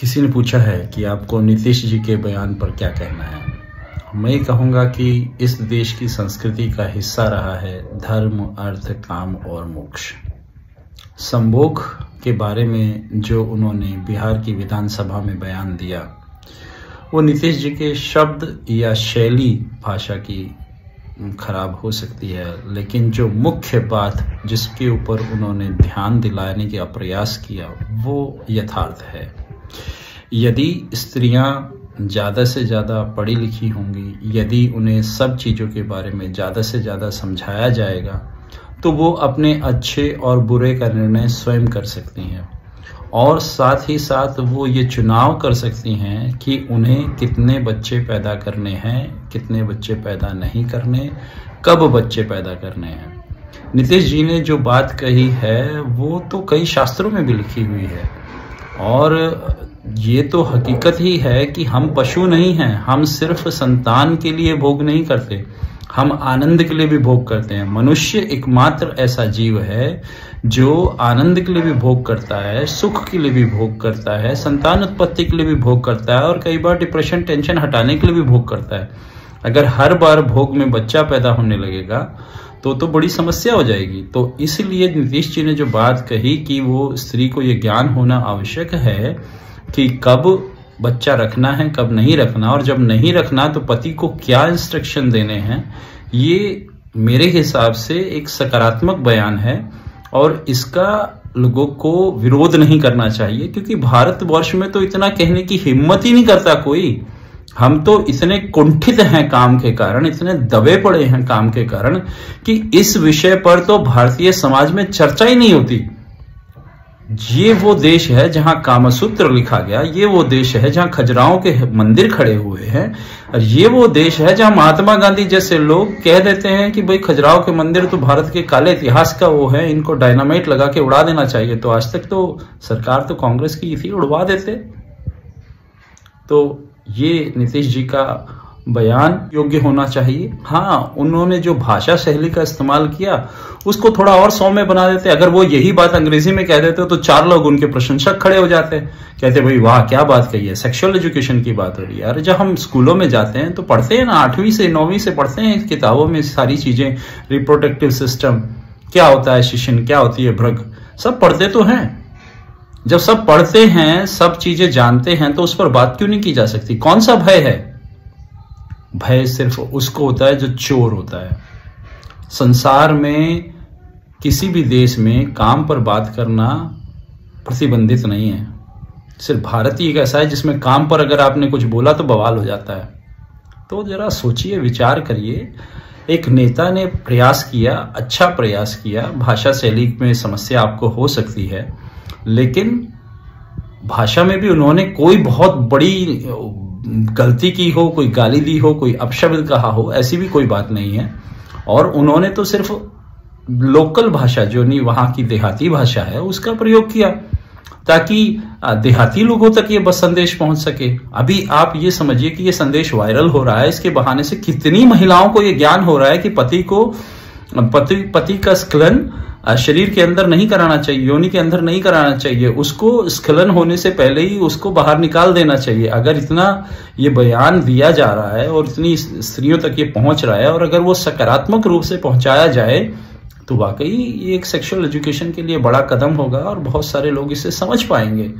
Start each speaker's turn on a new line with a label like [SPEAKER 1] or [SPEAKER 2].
[SPEAKER 1] किसी ने पूछा है कि आपको नीतीश जी के बयान पर क्या कहना है। मैं कहूँगा कि इस देश की संस्कृति का हिस्सा रहा है धर्म, अर्थ, काम और मोक्ष। संभोग के बारे में जो उन्होंने बिहार की विधानसभा में बयान दिया, वो नीतीश जी के शब्द या शैली भाषा की खराब हो सकती है, लेकिन जो मुख्य बात जिसके ऊपर उन्होंने ध्यान दिलाने का प्रयास किया वो यथार्थ है। यदि स्त्रियां ज़्यादा से ज़्यादा पढ़ी लिखी होंगी, यदि उन्हें सब चीज़ों के बारे में ज़्यादा से ज़्यादा समझाया जाएगा, तो वो अपने अच्छे और बुरे का निर्णय स्वयं कर सकती हैं और साथ ही साथ वो ये चुनाव कर सकती हैं कि उन्हें कितने बच्चे पैदा करने हैं, कितने बच्चे पैदा नहीं करने, कब बच्चे पैदा करने हैं। नीतीश जी ने जो बात कही है वो तो कई शास्त्रों में भी लिखी हुई है और ये तो हकीकत ही है कि हम पशु नहीं हैं। हम सिर्फ संतान के लिए भोग नहीं करते, हम आनंद के लिए भी भोग करते हैं। मनुष्य एकमात्र ऐसा जीव है जो आनंद के लिए भी भोग करता है, सुख के लिए भी भोग करता है, संतान उत्पत्ति के लिए भी भोग करता है और कई बार डिप्रेशन, टेंशन हटाने के लिए भी भोग करता है। अगर हर बार भोग में बच्चा पैदा होने लगेगा तो बड़ी समस्या हो जाएगी। तो इसलिए नीतीश जी ने जो बात कही कि वो स्त्री को ये ज्ञान होना आवश्यक है कि कब बच्चा रखना है, कब नहीं रखना, और जब नहीं रखना तो पति को क्या इंस्ट्रक्शन देने हैं, ये मेरे हिसाब से एक सकारात्मक बयान है और इसका लोगों को विरोध नहीं करना चाहिए, क्योंकि भारतवर्ष में तो इतना कहने की हिम्मत ही नहीं करता कोई। हम तो इतने कुंठित हैं काम के कारण, इतने दबे पड़े हैं काम के कारण कि इस विषय पर तो भारतीय समाज में चर्चा ही नहीं होती। ये वो देश है जहां कामसूत्र लिखा गया, ये वो देश है जहां खजुराहों के मंदिर खड़े हुए हैं, और ये वो देश है जहां महात्मा गांधी जैसे लोग कह देते हैं कि भाई खजुराहो के मंदिर तो भारत के काले इतिहास का वो है, इनको डायनामाइट लगा के उड़ा देना चाहिए। तो आज तक तो सरकार तो कांग्रेस की थी, उड़वा देते। तो ये नीतीश जी का बयान योग्य होना चाहिए। हाँ, उन्होंने जो भाषा शैली का इस्तेमाल किया उसको थोड़ा और सौम्य बना देते। अगर वो यही बात अंग्रेजी में कह देते तो 4 लोग उनके प्रशंसक खड़े हो जाते, कहते भाई वाह क्या बात कही है, सेक्सुअल एजुकेशन की बात हो रही है। अरे जब हम स्कूलों में जाते हैं तो पढ़ते हैं ना, 8वीं से 9वीं से पढ़ते हैं किताबों में सारी चीजें, रिप्रोडक्टिव सिस्टम क्या होता है, शिशन क्या होती है, भ्रग, सब पढ़ते तो हैं। जब सब पढ़ते हैं, सब चीजें जानते हैं, तो उस पर बात क्यों नहीं की जा सकती। कौन सा भय है? भय सिर्फ उसको होता है जो चोर होता है। संसार में किसी भी देश में काम पर बात करना प्रतिबंधित नहीं है। सिर्फ भारत ही एक ऐसा है जिसमें काम पर अगर आपने कुछ बोला तो बवाल हो जाता है। तो जरा सोचिए, विचार करिए। एक नेता ने प्रयास किया, अच्छा प्रयास किया। भाषा शैली में समस्या आपको हो सकती है, लेकिन भाषा में भी उन्होंने कोई बहुत बड़ी गलती की हो, कोई गाली दी हो, कोई अपशब्द कहा हो, ऐसी भी कोई बात नहीं है। और उन्होंने तो सिर्फ लोकल भाषा, जो नहीं वहां की देहाती भाषा है, उसका प्रयोग किया ताकि देहाती लोगों तक ये बस संदेश पहुंच सके। अभी आप ये समझिए कि ये संदेश वायरल हो रहा है, इसके बहाने से कितनी महिलाओं को ये ज्ञान हो रहा है कि पति का स्खलन शरीर के अंदर नहीं कराना चाहिए, योनि के अंदर नहीं कराना चाहिए, उसको स्खलन होने से पहले ही उसको बाहर निकाल देना चाहिए। अगर इतना ये बयान दिया जा रहा है और इतनी स्त्रियों तक ये पहुंच रहा है, और अगर वो सकारात्मक रूप से पहुंचाया जाए तो वाकई ये एक सेक्सुअल एजुकेशन के लिए बड़ा कदम होगा और बहुत सारे लोग इसे समझ पाएंगे।